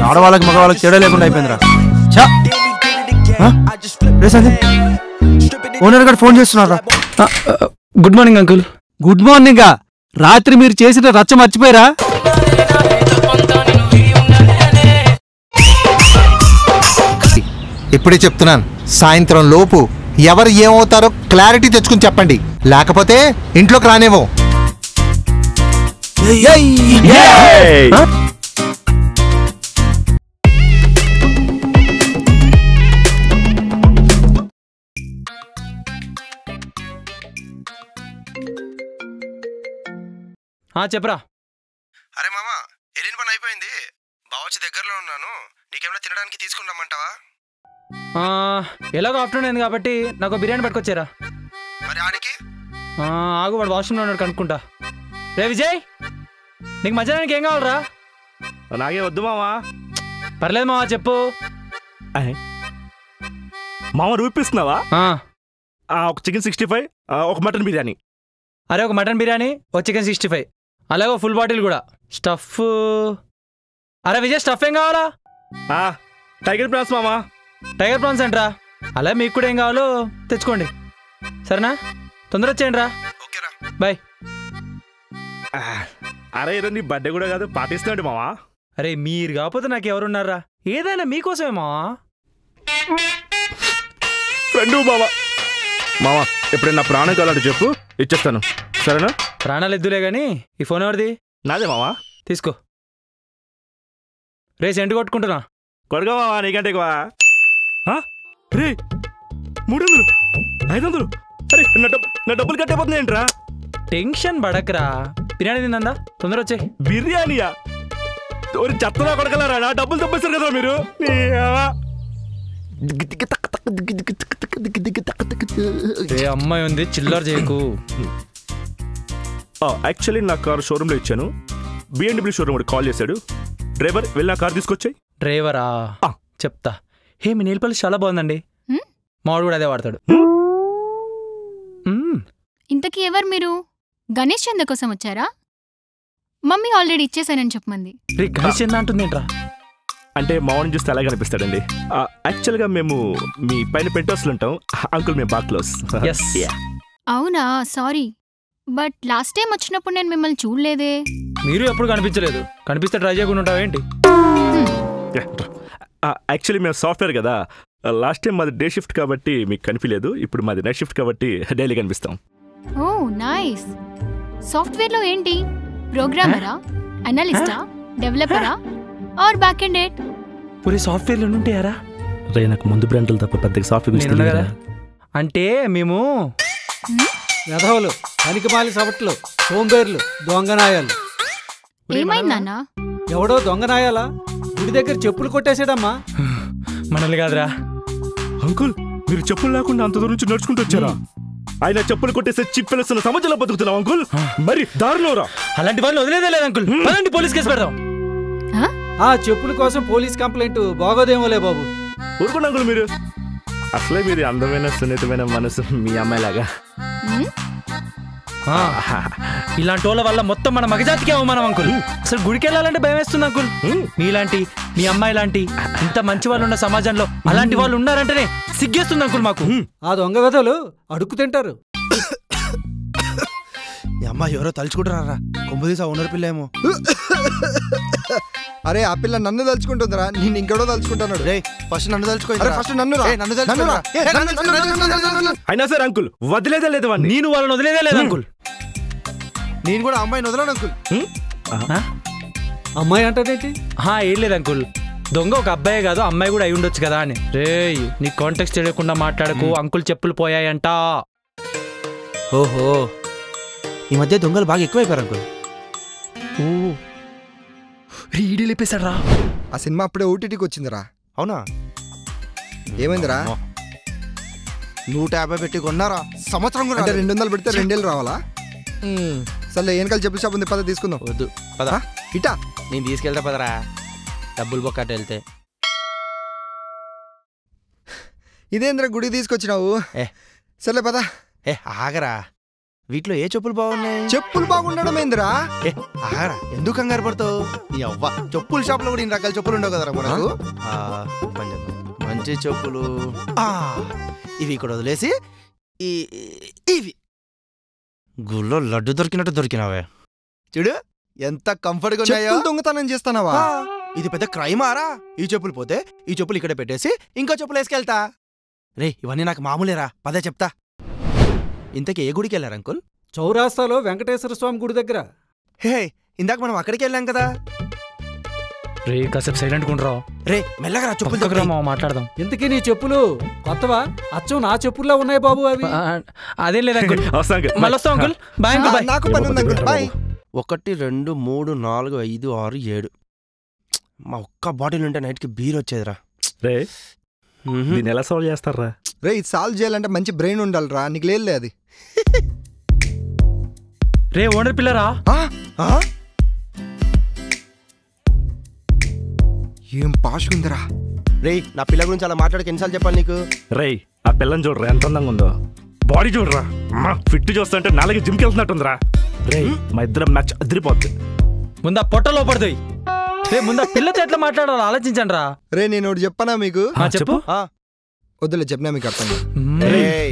ఆడవాళ్ళకి మగవాళ్ళకి తేడా లేకుండా అయిపోయిందిరా. ఓనర్ గారు ఫోన్ చేస్తున్నారా? Good morning uncle. Good morning. రాత్రి మీరు చేసిన రచ్చ మర్చిపోయారా? ఇప్పుడే చెప్తున్నాను, సాయంత్రం లోపు ఎవరు ఏమవుతారో క్లారిటీ తెచ్చుకుని చెప్పండి, లేకపోతే ఇంట్లోకి రానేమో. చెప్పరా. అరే మామా, వెళ్ళిన పని అయిపోయింది. బావచ్చి దగ్గరలో ఉన్నాను, నీకేమైనా తినడానికి తీసుకుని రమ్మంటావా? ఎలాగో ఆఫ్టర్నూన్ అయింది కాబట్టి నాకు బిర్యానీ పట్టుకొచ్చారా. మరి ఆడికి ఆగు, వాడు వాష్రూమ్లో ఉన్నాడు కనుక్కుంటా. రే విజయ్, నీకు మధ్యాహ్నానికి ఏం కావాలరా? నాకే వద్దు మామా. పర్లేదు మావా, చెప్పు. మామ రూపిస్తున్నావా? ఒక చికెన్ 65, ఒక మటన్ బిర్యానీ. అరే ఒక మటన్ బిర్యానీ, ఒక చికెన్ 65, అలాగే ఫుల్ బాటిల్ కూడా. స్టఫ్ అరే విజయ్, స్టఫ్ ఏం కావాలా? టైగర్ ప్రాన్స్ మామా. టైగర్ ప్రాన్స్ అంటరా? అలా మీకు కూడా ఏం కావాలో తెచ్చుకోండి, సరేనా? తొందర వచ్చేయండి రా. బాయ్. అరే ఈరోజు నీ బర్త్డే కూడా కాదు, పాటిస్తున్నాడు మావా. అరే మీరు కాకపోతే నాకు ఎవరున్నారా? ఏదైనా మీకోసమే మావా. ఫ్రెండు మావా. మావా ఎప్పుడైనా ప్రాణం కావాలంటే చెప్పు, ఇచ్చేస్తాను, సరేనా? ప్రాణాలు ఎద్దులే గానీ ఈ ఫోన్ ఎవరిది? నాదే మావా. తీసుకో. రే సెంటు కొట్టుకుంటున్నా. కొడుగా మావా, నీకంటే ఎక్కువ. రే 300, 500. అరే నా డబ్బులు కట్టేపోతుంది ఏంట్రా? టెన్షన్ పడకరా, బిర్యానీ తిందా, తొందర వచ్చాయి. బిర్యానీయా? చెత్తలో కొడగలరా, నా డబ్బులు తప్పేస్తారు కదా మీరు. అమ్మాయి ఉంది, చిల్లర చేయకు. యాక్చువల్లీ నా కారు షోరూంలో ఇచ్చాను. BMW షోరూమ్ వాడు కాల్ చేశాడు, డ్రైవర్ వెళ్ళి నా కారు తీసుకొచ్చాయి. డ్రైవరా? చెప్తా. మీ నెయిల్ పాలిష్ చాలా బాగుందండి, మావాడు కూడా అదే వాడతాడు. ఇంతకీ ఎవరు మీరు? గణేష్ చంద కోసం వచ్చారా? మమ్మీ ఆల్రెడీ ఇచ్చేసానని చెప్పమంది. గణేష్ చంద అంటుందేంట్రా? అంటే మావాడిని చూస్తే అలాగే అనిపిస్తాడండి. యాక్చువల్గా మేము మీ పైన పెంటోస్లు ఉంటాం అంకుల్, మేము బాగా క్లోజ్. అవునా? సారీ, బట్ లాస్ట్ టైం వచ్చినప్పుడు నేను మిమ్మల్ని చూడలేదే. మీరు ఎప్పుడు కనిపించలేదు, కనిపిస్తే ట్రై చేయకుండా ఉంటావేంటి? యాక్చువల్లీ మేము సాఫ్ట్వేర్ కదా, లాస్ట్ టైం మాది డే షిఫ్ట్ కాబట్టి మీకు కనిపించలేదు, ఇప్పుడు మాది నైట్ షిఫ్ట్ కాబట్టి డైలీ కనిపిస్తాం. ఓ నైస్. సాఫ్ట్వేర్ లో ఏంటి? ప్రోగ్రామరా, అనలిస్టా, డెవలపరా ఆర్ బ్యాక్ ఎండ్ ఎట్? పూరి సాఫ్ట్వేర్లు ఉంటాయారా? రే నాకు ముందు బ్రాండ్లు తప్ప పెద్దగా సాఫ్ట్వేర్ కదా. అంటే మేము వెధవలు, పనికిమాలి సవట్లు, సోంబేర్లు, దొంగనాయాలు. ఏమైందన్నా? ఎవడో దొంగనాయాలా గుడి దగ్గర చెప్పులు కొట్టేసాడమ్మా. మనల్ని కాదురా అంకుల్, మీరు చెప్పులు లేకుండా అంత దూరం నుంచి నడుచుకుంటూ వచ్చారా? ఆయన చెప్పులు కొట్టేసే చిప్పెలుస్తున్న సమాజంలో బతుకుతున్నాం అంకుల్, మరి దారుణంరా. అలాంటి వాళ్ళని వదిలేదే లేదు అంకుల్, అలాంటి పోలీస్ కేసు పెడదాం. ఆ చెప్పుల కోసం పోలీస్ కంప్లైంట్ బాగోదేమోలే బాబు. ఊరుకోండి అంకుల్, మీరు అసలే మీరు అందమైన సున్నితమైన మనసు మీ అమ్మాయిలాగా. ఇలాంటి వాళ్ళ వల్ల మొత్తం మన మగజాతికి అవమానం అంకుల్. అసలు గుడికి వెళ్ళాలంటే భయం వేస్తుంది అంకుల్. మీలాంటి, మీ అమ్మాయి లాంటి ఇంత మంచి వాళ్ళు ఉన్న సమాజంలో అలాంటి వాళ్ళు ఉన్నారంటేనే సిగ్గేస్తుంది అంకుల్ మాకు. ఆ దొంగ వెధవలు అడుక్కు తింటారు. ఈ అమ్మాయి ఎవరో తలుచుకుంటారా? కొంపదీసా ఓనర్ పిల్ల ఏమో. అరే ఆ పిల్ల నన్ను తలుచుకుంటుందిరా, నేను ఇంకెవడో తలుచుకుంటున్నాడు. రే ఫస్ట్ నన్ను తలుచుకో. ఫస్ట్ నన్ను అయినా సరే అంకుల్ వదిలేదే లేదు వాడిని. నేను వాళ్ళని వదిలేదే లేదు అంకుల్. నేను కూడా అమ్మాయిని వదలను అంకుల్. అమ్మాయి అంటాడేంటి? ఏం లేదు అంకుల్, దొంగ ఒక అబ్బాయే కాదు అమ్మాయి కూడా అయి ఉండొచ్చు కదా అని. రే నీ కాంటాక్ట్ తెలియకుండా మాట్లాడకు, అంకుల్ చెప్పులు పోయాయంట. ఓహో, ఈ మధ్య దొంగలు బాగా ఎక్కువైపోయారు అంకుల్. ఈడీ లేపేశాడు రా. ఆ సినిమా అప్పుడే ఓటీటీకి వచ్చిందిరా. అవునా? ఏమైందిరా? 150 పెట్టి కొన్నారా? సంవత్సరం కూడా 200 పెడితే 2 ఏళ్ళు రావాలా? సర్లే వెనకాల చెప్పు షాప్ ఉంది, పద తీసుకుందాం. వద్దు పదా, ఇటా నేను తీసుకెళ్తా పదరా. డబ్బులు బొక్కట వెళ్తే. ఇదేంద్ర గుడి తీసుకొచ్చినావు? సర్లే పదా. ఆగరా, వీటిలో ఏ చెప్పులు బాగున్నాయి? చెప్పులు బాగుండడం ఏందిరా? ఆగరా, ఎందుకు కంగారు పడతావు? ఈ అవ్వ చెప్పుల షాప్ లో కూడా ఇన్ని రకాల చెప్పులు ఉండవు కదరా మనకు. మంచి చెప్పులు ఇవి ఇక్కడ వదిలేసి ఇవి గుళ్ళో లడ్డు దొరికినట్టు దొరికినావే. చూడు ఎంత కంఫర్ట్ గా ఉన్నాయో. దొంగతనం చేస్తానావా? ఇది పెద్ద క్రైమారా? ఈ చెప్పులు పోతే ఈ చెప్పులు ఇక్కడ పెట్టేసి ఇంకో చెప్పులు వేసుకెళ్తా. రే, ఇవన్నీ నాకు మామూలేరా, పదే చెప్తా. ఇంతకీ ఏ గుడికి వెళ్ళారు అంకుల్? చౌరాస్తాలో వెంకటేశ్వర స్వామి గుడి దగ్గర. హే, ఇందాక మనం అక్కడికి వెళ్ళాం కదా. రే కాసేపు సైలెంట్ కుండ్రా. రే మెల్లగా చెప్పులు మాట్లాడదాం. ఇంతకీ నీ చెప్పులు కొత్తవా? అచ్చం నా చెప్పుల్లో ఉన్నాయి బాబు అవి. అదేం లేదు అంకుల్. మళ్ళీ వస్తాం అంకుల్. Bye uncle. బాయ్. నాకు పని ఉంది అంకుల్. బాయ్. 1 2 3 4 5 6 7 మా ఒక్క బాటిల్ ఉంటే నైట్కి బీర్ వచ్చేదిరా. రే దీన్ని ఎలా సాల్వ్ చేస్తారా? రే ఇది సాల్వ్ చేయాలంటే మంచి బ్రెయిన్ ఉండాలిరా. నీకు లేదు అది. రే ఓనర్ పిల్లరా. ఏం పాష్ ఉందిరా. రే నా పిల్ల గురించి అలా మాట్లాడక ఎన్నిసార్లు చెప్పాలి నీకు? రే ఆ పిల్లని చూడరా ఎంత అందంగా ఉందో. బాడీ చూడరా, ఫిట్ చూస్తుంటే నాలుగు జిమ్కి వెళ్తున్నట్టుందిరా. రే మా ఇద్దరం మ్యాచ్ అదిరిపోద్ది. ముందా పొట్టలో పడుతుంది. రే ముందా పిల్లతో ఎట్లా మాట్లాడాలో ఆలోచించండి రా. రే నేను ఒకటి చెప్పనా మీకు? చెప్పు. వద్దులే, చెప్పినా మీకు అర్థం.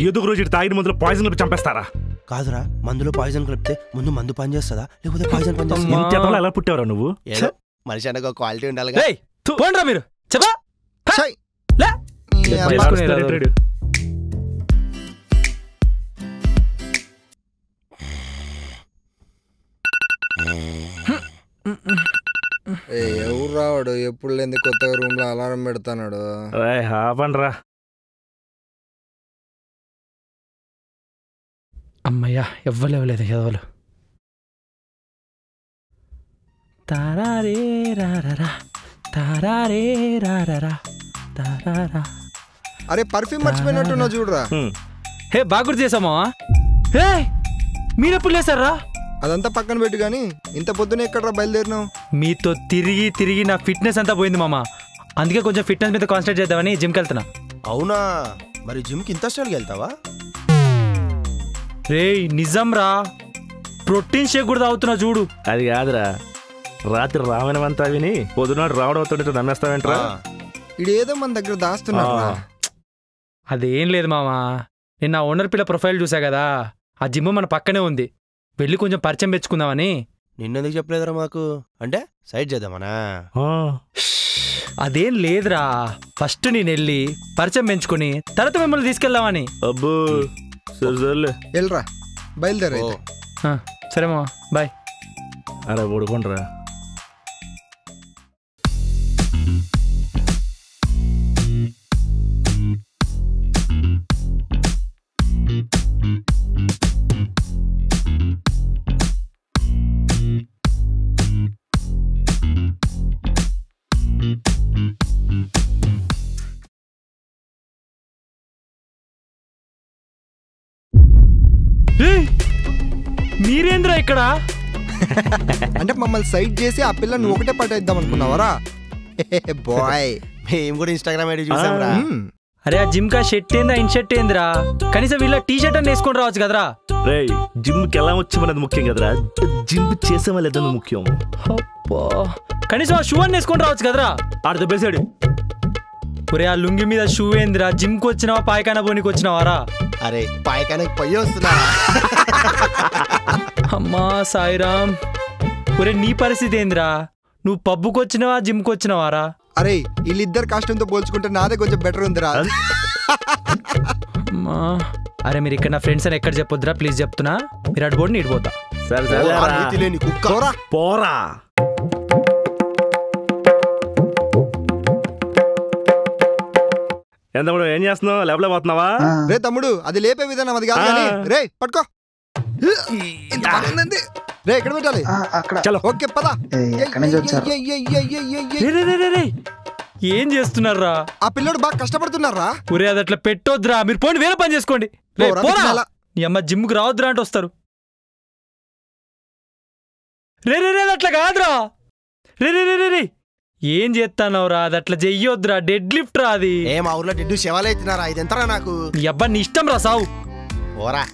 ఏదో రోజు తాగిన మందులో పాయిజన్ కలిపి చంపేస్తారా? కాదురా, మందులో పాయిజన్ కలిపితే ముందు మందు పని చేస్తుందా లేకపోతే పాయిజన్ పని చేస్తుందా? ఎలా పుట్టావరా నువ్వు? మనిషి అనగా క్వాలిటీ ఉండాలి. పోండ్రా మీరు. చెప్పా ఎవరు రావాడు? ఎప్పుడు లేని కొత్తగా రూమ్ లో అలారం పెడతాడు. ఆపండ్రా. అమ్మయ్యా, ఎవ్వలేవలేదు ఎదవలు. తారారే రారా తారారే రారా తారారా. అరే పర్ఫ్యూమ్ మర్చిపోయినట్టున్నా చూడరా. హే బాగా గుర్తు చేసామా? హే మీరెప్పుడు లేసారా? అదంతా పక్కన పెట్టు గానీ ఇంత పొద్దున ఎక్కడరా బయలుదేరినావు? మీతో తిరిగి తిరిగి నా ఫిట్నెస్ అంతా పోయింది మామ. అందుకే కొంచెం ఫిట్నెస్ మీద కాన్సన్ట్రేట్ చేద్దామని జిమ్కి వెళ్తున్నా. అవునా? మరి జిమ్కి ఇంత స్టైల్కి వెళ్తావా? రే నిజం రా, ప్రోటీన్ షేక్ కూడా తాగుతున్నా చూడు. అది కాదురా, రాత్రి రావణమంతా విని పొద్దునాడు రావడం అవుతుంటే నమ్మేస్తావేంట్రా? ఇదేదో మన దగ్గర దాస్తున్నాడు. అదేం లేదు మామ, నేను నా ఓనర్ పిల్ల ప్రొఫైల్ చూసా కదా, ఆ జిమ్ మన పక్కనే ఉంది. వెళ్ళి కొంచెం పరిచయం పెంచుకుందామని. నిన్నెందుకు చెప్పలేదురా మాకు? అంటే సైడ్ చేద్దామనా? అదేం లేదురా, ఫస్ట్ నేను వెళ్ళి పరిచయం పెంచుకుని తర్వాత మిమ్మల్ని తీసుకెళ్దామని. అబ్బో సరే వెళ్ళరా, బయలుదేరా. సరే మామ, బాయ్. అరే ఊడుకోండిరా. మీరేంద్రా ఇక్కడ? అంటే మమ్మల్ని సైడ్ చేసి ఆ పిల్లని ఒకటే పట్టేద్దాం అనుకున్నావరా? బాయ్, మేము కూడా ఇన్స్టాగ్రామ్ ఐడి చూసాంరా. అరే ఆ జిమ్ కా షర్ట్ ఏందా ఇన్ షర్ట్ ఏందిరా? కనీసం వీళ్ళ టీ షర్ట్ అని వేసుకొని రావచ్చు కదరా. రే జిమ్కి ఎలా వచ్చామనేది ముఖ్యం కదరా, జిమ్ చేసామా లేదని ముఖ్యం. కనీసం ఆ షూ అని వేసుకొని రావచ్చు కదరా. ఆడ దెబ్బేసాడు. ఒరే ఆ లుంగి మీద షూ ఏందిరా? జిమ్కి వచ్చినావా పాయకాన పోనీకి వచ్చినావారా? అరే పాయకానకి పొయ్యి వస్తున్నా. అమ్మా సాయిరామ్. ఒరే నీ పరిస్థితి ఏందిరా? నువ్వు పబ్బుకి వచ్చినావా జిమ్కి వచ్చినావారా? అరే వీళ్ళిద్దరు కాస్ట్యూమ్తో పోల్చుకుంటే నాదే కొంచెం బెటర్ ఉందిరా. అమ్మా అరే మీరు ఇక్కడ నా ఫ్రెండ్స్ అని ఎక్కడ చెప్పొద్దురా ప్లీజ్, చెప్తున్నా. మీరు అడ్బోర్డ్ నీటి పోతా. సరే కుక్క పోరా. ఎంత తమ్ముడు ఏం చేస్తున్నావు? లేపలేకపోతున్నావా? రే తమ్ముడు అది లేపే విధానం అది కాదు కానీ. రే పట్టుకో. రే ఎక్కడ పెట్టాలి? చలో ఓకే పద. ఏం చేస్తున్నారా? ఆ పిల్లడు బాగా కష్టపడుతున్నారా? ఒరే అది అట్లా పెట్టొద్దురా, మీరు పోండి వేరే పని చేసుకోండి. నీ అమ్మ జిమ్కి రావద్దురా అంటే వస్తారు. రే రే రే అట్లా కాదురా. రే రే రే రే ఏం చేస్తానవరా? అది అట్లా చెయ్యొద్దురా, డెడ్ లిఫ్ట్ రా అది. ఏ మా ఊర్లో డెడ్ శవాలు అవుతున్నారా? ఇది ఎంతరా నాకు? నీ అబ్బా నీ ఇష్టం రా, సావు. ఓరా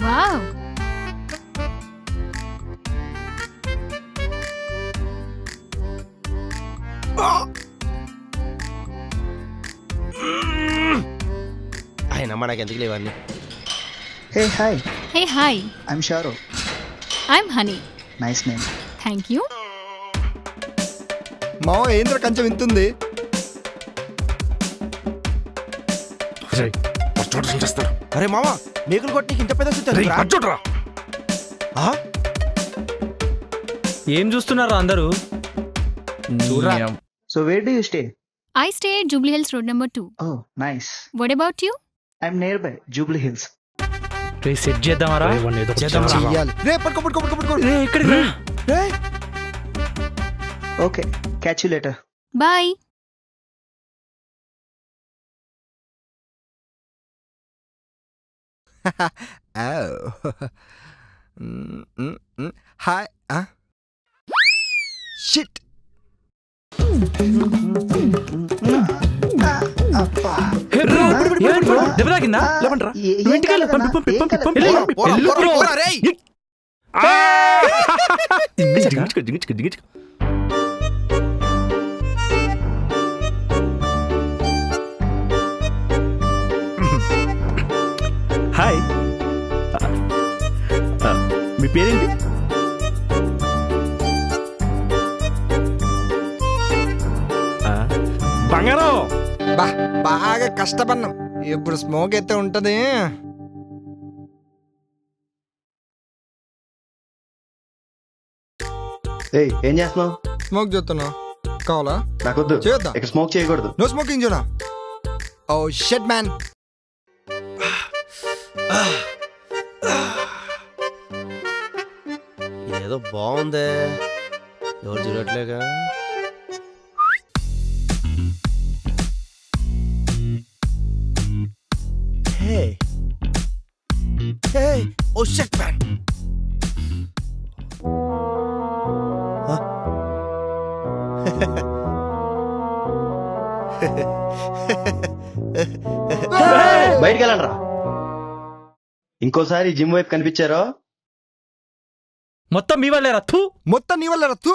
వావ్, ఆయన మనకి ఎందుకు లేవన్నీ. Hey, hi. Hey hi, I'm Sharo. I'm honey. Nice name. Thank you. మావ ఏంద్ర కొంచెం ఇంతుంది. అరే మామ, మేకులు కొట్టి ఇంత పెద్ద చూడరా. ఏం చూస్తున్నారా అందరూ? చూడరా. So, where do you stay? I stay at Jubilee Hills Road number 2. Oh, nice. What about you? I'm nearby, Jubilee Hills. రే సెట్ చేద్దామరా? చెయ్యాలి. రే పట్టుకో పట్టుకో పట్టుకో పట్టుకో. రే ఎక్కడికి రా? రే Okay, catch you later. Bye. Hi. Shit. Hey bro, ఏమైంది బ్రో? దెబ్బ తాకిందా? నువ్వు ఇంటికి వెళ్ళు. వెళ్ళు బ్రో. హాయ్, మీ పేరేంటి? బంగారం. బాగా కష్టపడినాం, ఇప్పుడు స్మోక్ అయితే ఉంటది. ఏయ్, ఏం చేస్తున్నావు? స్మోక్ చేస్తున్నా, కావాలా? నాకొద్దు, చేద్దాం. ఇక్కడ స్మోక్ చేయకూడదు. నో స్మోకింగ్ జోనా. Oh shit man. ఏదో బాగుందే, ఎవరు చూడట్లేగా. హే హే, ఓ షిట్ మ్యాన్. బయటికి వెళ్ళండి రా. ఇంకోసారి జిమ్ వైపు కనిపించారో మొత్తం మీ వాళ్ళే రా. తూ, మొత్తం నీ వల్ల రత్తు,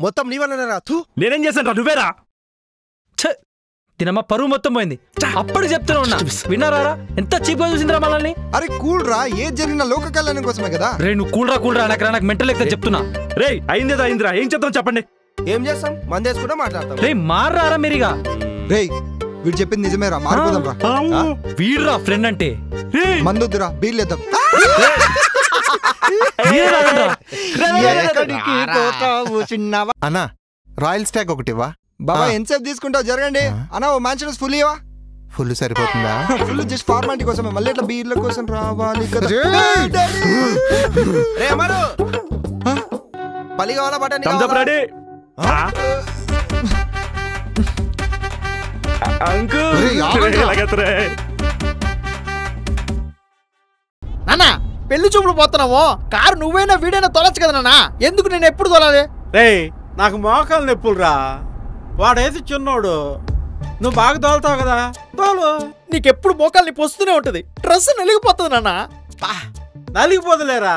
మొత్తం నీ వల్ల రత్తు. నేనేం చేశాను రా? నువ్వేరా. తినమ్మ పరువు మొత్తం పోయింది. అప్పుడు చెప్తూనే ఉన్నా, విన్నారా? ఎంత చీప్ గా చూసిందిరా మనల్ని. అరే కూల్ రా, ఏది జరిగిన లోక కళ్యాణం కోసమే కదా. రే నువ్వు కూల్ రా నాకు మెంటల్ ఎక్కితే చెప్తున్నా. రే అయిందేదో అయిందిరా, ఏం చేద్దాం చెప్పండి. ఏం చేస్తాం, మందేసుకుంటా మాట్లాడతాం. రే మారారా మీరిగా. రే వీడు చెప్పింది నిజమేరా, మారిపోదాం రా. వీడురా ఫ్రెండ్ అంటే. మందొద్దురా, బీర్లేద్దాం. అన్నా రాయల్ స్టాక్ ఒకటివా? బాబా ఎంతసేపు తీసుకుంటావు? జరగండి అన్న. ఓ మ్యాన్షన్ ఫుల్ ఇవా. ఫుల్ సరిపోతుందా? ఫుల్ జస్ట్ ఫార్మాలిటీ కోసమే, మళ్ళీ ఇట్లా బీర్ల కోసం రావాలి కదా. రే అమరు, పల్లి కావాలా బటన్ రెడీ? నాన్న పెళ్లి చూపులు పోతున్నావు, కారు నువ్వైనా వీడైనా తొలచ్చు కదా నాన్న, ఎందుకు నేను ఎప్పుడు తోలాలి? రే నాకు మోకాలు నొప్పులు రా, వాడేసి చిన్నోడు, నువ్వు బాగా తోలుతావు కదా, తోలు. నీకెప్పుడు మోకాలు నొప్పి వస్తూనే ఉంటది, డ్రెస్ నలిగిపోతుంది నాన్న. నలిగిపోతులేరా,